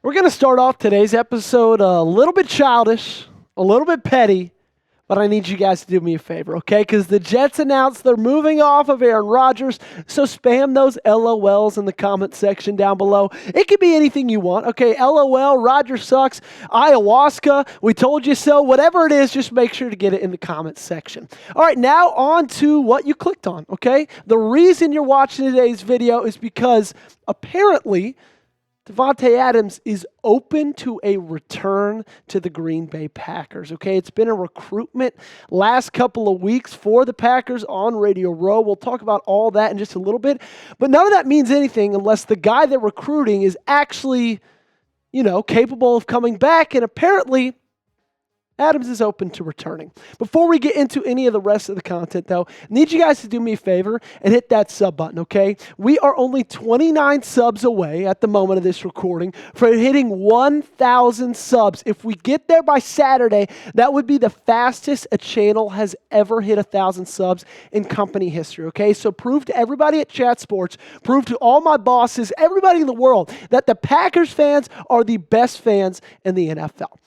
We're going to start off today's episode a little bit childish, a little bit petty, but I need you guys to do me a favor, okay? Because the Jets announced they're moving off of Aaron Rodgers, so spam those LOLs in the comment section down below. It could be anything you want, okay? LOL, Rodgers sucks, ayahuasca, we told you so, whatever it is, just make sure to get it in the comment section. All right, now on to what you clicked on, okay? The reason you're watching today's video is because apparently Davante Adams is open to a return to the Green Bay Packers, okay? It's been a recruitment last couple of weeks for the Packers on Radio Row. We'll talk about all that in just a little bit, but none of that means anything unless the guy they're recruiting is actually, capable of coming back, and apparently Adams is open to returning. Before we get into any of the rest of the content, though, I need you guys to do me a favor and hit that sub button, okay? We are only 29 subs away at the moment of this recording for hitting 1,000 subs. If we get there by Saturday, that would be the fastest a channel has ever hit 1,000 subs in company history, okay? So prove to everybody at Chat Sports, prove to all my bosses, everybody in the world, that the Packers fans are the best fans in the NFL.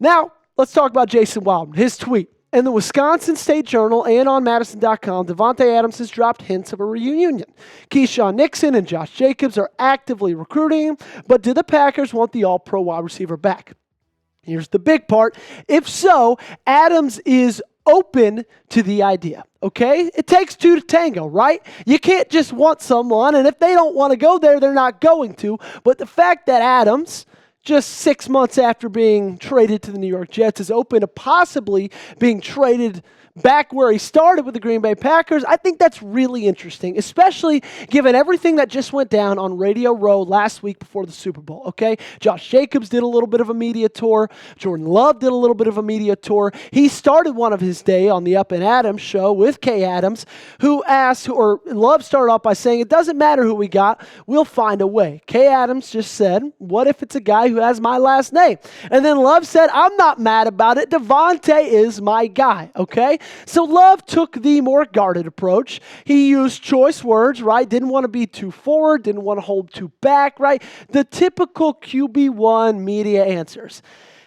Now, let's talk about Jason Wildman, his tweet. In the Wisconsin State Journal and on Madison.com, Davante Adams has dropped hints of a reunion. Keisean, Nixon, and Josh Jacobs are actively recruiting him, but do the Packers want the all-pro wide receiver back? Here's the big part. If so, Adams is open to the idea, okay? It takes two to tango, right? You can't just want someone, and if they don't want to go there, they're not going to. But the fact that Adams, just 6 months after being traded to the New York Jets, is open to possibly being traded back where he started with the Green Bay Packers, I think that's really interesting, especially given everything that just went down on Radio Row last week before the Super Bowl, okay? Josh Jacobs did a little bit of a media tour. Jordan Love did a little bit of a media tour. He started one of his day on the Up and Adams show with Kay Adams, Love started off by saying, it doesn't matter who we got, we'll find a way. Kay Adams just said, what if it's a guy who has my last name? And then Love said, I'm not mad about it. Davante is my guy, okay? So Love took the more guarded approach. He used choice words, right? Didn't want to be too forward, didn't want to hold too back, right? The typical QB1 media answers.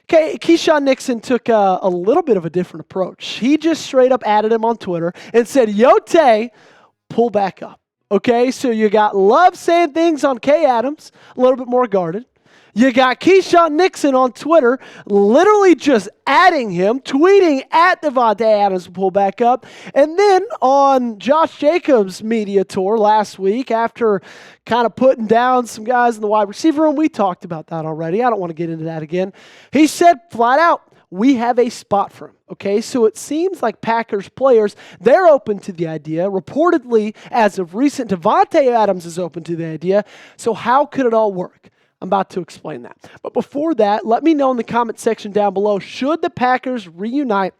Keisean Nixon took a little bit of a different approach. He just straight up added him on Twitter and said, Yo, Tay, pull back up. Okay, so you got Love saying things on Kay Adams, a little bit more guarded. You got Keisean Nixon on Twitter, literally just adding him, tweeting at Davante Adams to pull back up. And then on Josh Jacobs' media tour last week, after kind of putting down some guys in the wide receiver room, we talked about that already. I don't want to get into that again. He said flat out, we have a spot for him. Okay, so it seems like Packers players, they're open to the idea. Reportedly, as of recent, Davante Adams is open to the idea. So how could it all work? I'm about to explain that. But before that, let me know in the comment section down below, should the Packers reunite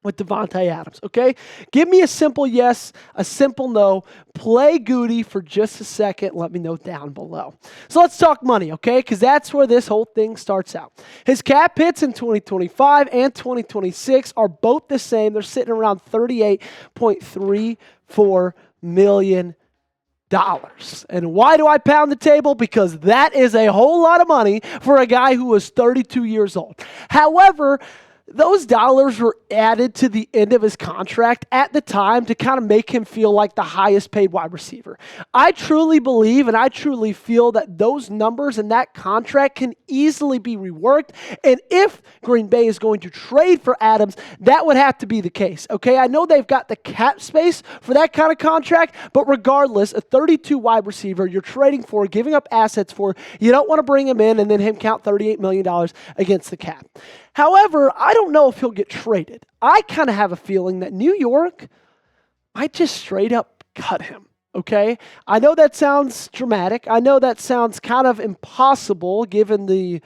with Davante Adams, okay? Give me a simple yes, a simple no. Play Goody for just a second. Let me know down below. So let's talk money, okay? Because that's where this whole thing starts out. His cap hits in 2025 and 2026 are both the same. They're sitting around $38.34 million. And why do I pound the table? Because that is a whole lot of money for a guy who was 32 years old. However, those dollars were added to the end of his contract at the time to kind of make him feel like the highest paid wide receiver. I truly believe and I truly feel that those numbers and that contract can easily be reworked. And if Green Bay is going to trade for Adams, that would have to be the case. Okay, I know they've got the cap space for that kind of contract, but regardless, a 32 wide receiver you're trading for, giving up assets for, you don't want to bring him in and then him count $38 million against the cap. However, I don't know if he'll get traded. I kind of have a feeling that New York might just straight up cut him, okay? I know that sounds dramatic. I know that sounds kind of impossible given the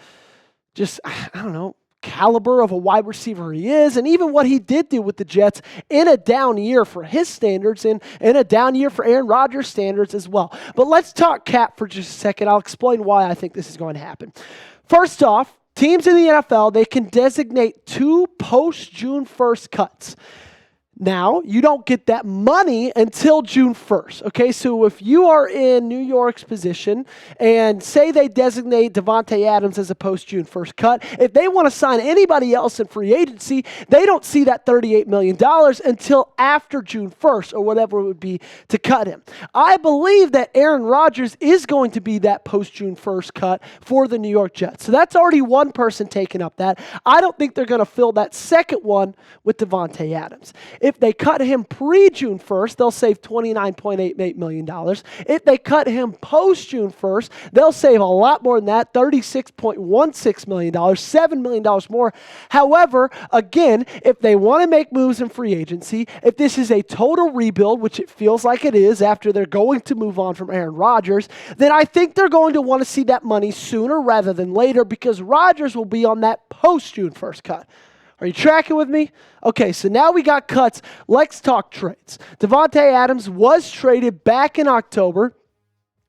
caliber of a wide receiver he is, and even what he did do with the Jets in a down year for his standards and in a down year for Aaron Rodgers' standards as well. But let's talk cap for just a second. I'll explain why I think this is going to happen. First off, teams in the NFL, they can designate 2 post-June 1st cuts. Now, you don't get that money until June 1st, okay? So if you are in New York's position and say they designate Davante Adams as a post-June 1st cut, if they want to sign anybody else in free agency, they don't see that $38 million until after June 1st or whatever it would be to cut him. I believe that Aaron Rodgers is going to be that post-June 1st cut for the New York Jets. So that's already one person taking up that. I don't think they're going to fill that second one with Davante Adams. If they cut him pre-June 1st, they'll save $29.88 million. If they cut him post-June 1st, they'll save a lot more than that, $36.16 million, $7 million more. However, again, if they want to make moves in free agency, if this is a total rebuild, which it feels like it is after they're going to move on from Aaron Rodgers, then I think they're going to want to see that money sooner rather than later because Rodgers will be on that post-June 1st cut. Are you tracking with me? Okay, so now we got cuts. Let's talk trades. Davante Adams was traded back in October,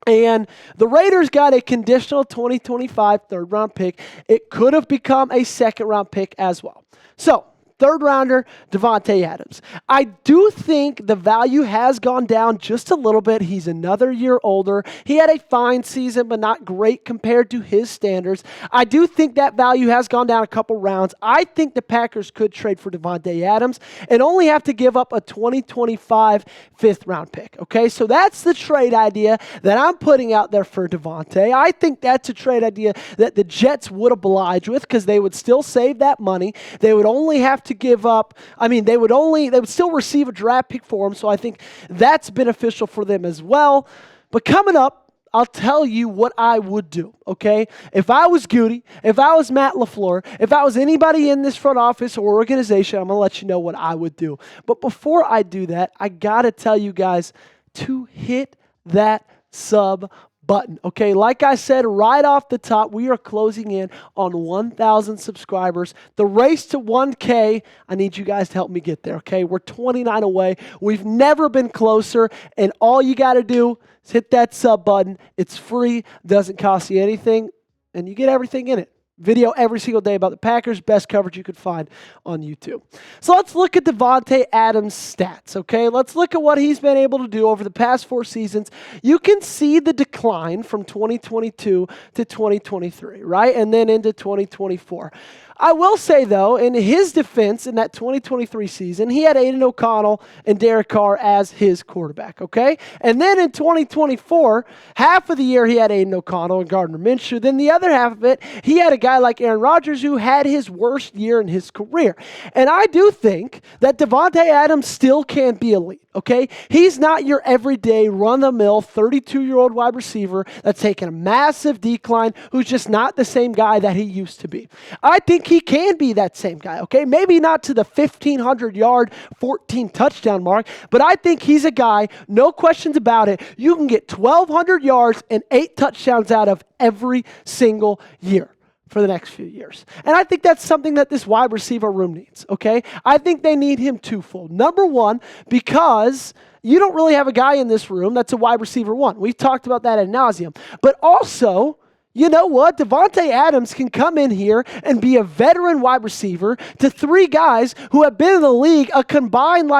and the Raiders got a conditional 2025 third-round pick. It could have become a second-round pick as well. So, third rounder, Davante Adams. I do think the value has gone down just a little bit. He's another year older. He had a fine season, but not great compared to his standards. I do think that value has gone down a couple rounds. I think the Packers could trade for Davante Adams and only have to give up a 2025 fifth-round pick. Okay, so that's the trade idea that I'm putting out there for Davante. I think that's a trade idea that the Jets would oblige with because they would still save that money. They would only have to give up, they would still receive a draft pick for him, so I think that's beneficial for them as well. But coming up, I'll tell you what I would do, okay? If I was Goody, if I was Matt LaFleur, if I was anybody in this front office or organization, I'm going to let you know what I would do. But before I do that, I got to tell you guys to hit that sub button. Okay, like I said right off the top, we are closing in on 1,000 subscribers. The race to 1K, I need you guys to help me get there, okay? We're 29 away. We've never been closer, and all you got to do is hit that sub button. It's free, doesn't cost you anything, and you get everything in it. Video every single day about the Packers, best coverage you could find on YouTube. So let's look at Davante Adams' stats, okay? Let's look at what he's been able to do over the past 4 seasons. You can see the decline from 2022 to 2023, right? And then into 2024. I will say, though, in his defense in that 2023 season, he had Aiden O'Connell and Derek Carr as his quarterback, okay? And then in 2024, half of the year he had Aiden O'Connell and Gardner Minshew. Then the other half of it, he had a guy like Aaron Rodgers who had his worst year in his career. And I do think that Davante Adams still can be elite, okay? He's not your everyday run-the-mill 32-year-old wide receiver that's taken a massive decline, who's just not the same guy that he used to be. I think he can be that same guy, okay? Maybe not to the 1,500-yard, 14-touchdown mark, but I think he's a guy, no questions about it, you can get 1,200 yards and 8 touchdowns out of every single year for the next few years. And I think that's something that this wide receiver room needs, okay? I think they need him twofold. Number one, because you don't really have a guy in this room that's a wide receiver one. We've talked about that ad nauseum. But also, you know what? Davante Adams can come in here and be a veteran wide receiver to 3 guys who have been in the league a combined,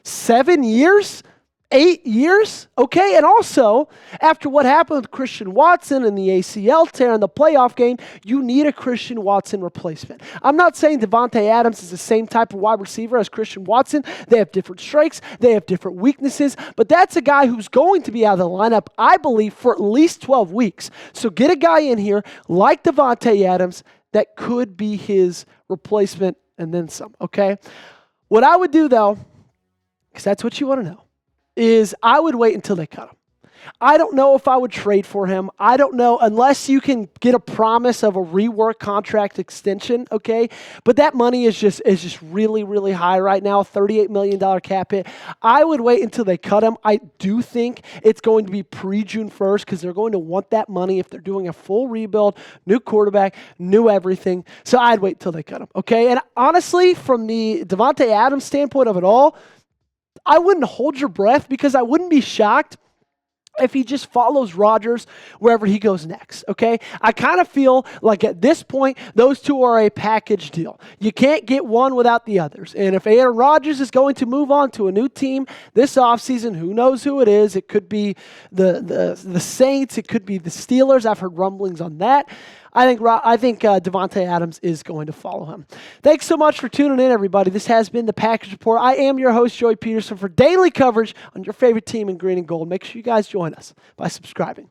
7 years? 8 years, okay? And also, after what happened with Christian Watson and the ACL tear in the playoff game, you need a Christian Watson replacement. I'm not saying Davante Adams is the same type of wide receiver as Christian Watson. They have different strengths. They have different weaknesses. But that's a guy who's going to be out of the lineup, I believe, for at least 12 weeks. So get a guy in here like Davante Adams that could be his replacement and then some, okay? What I would do, though, because that's what you want to know, is I would wait until they cut him. I don't know if I would trade for him. I don't know unless you can get a promise of a rework contract extension, okay? But that money is just really, really high right now, $38 million cap hit. I would wait until they cut him. I do think it's going to be pre-June 1st because they're going to want that money if they're doing a full rebuild, new quarterback, new everything. So I'd wait until they cut him, okay? And honestly, from the Davante Adams standpoint of it all, I wouldn't hold your breath because I wouldn't be shocked if he just follows Rodgers wherever he goes next, okay? I kind of feel like at this point, those two are a package deal. You can't get one without the others. And if Aaron Rodgers is going to move on to a new team this offseason, who knows who it is? It could be the Saints. It could be the Steelers. I've heard rumblings on that. I think Davante Adams is going to follow him. Thanks so much for tuning in, everybody. This has been the Package Report. I am your host, Joey Peterson. For daily coverage on your favorite team in green and gold, make sure you guys join us by subscribing.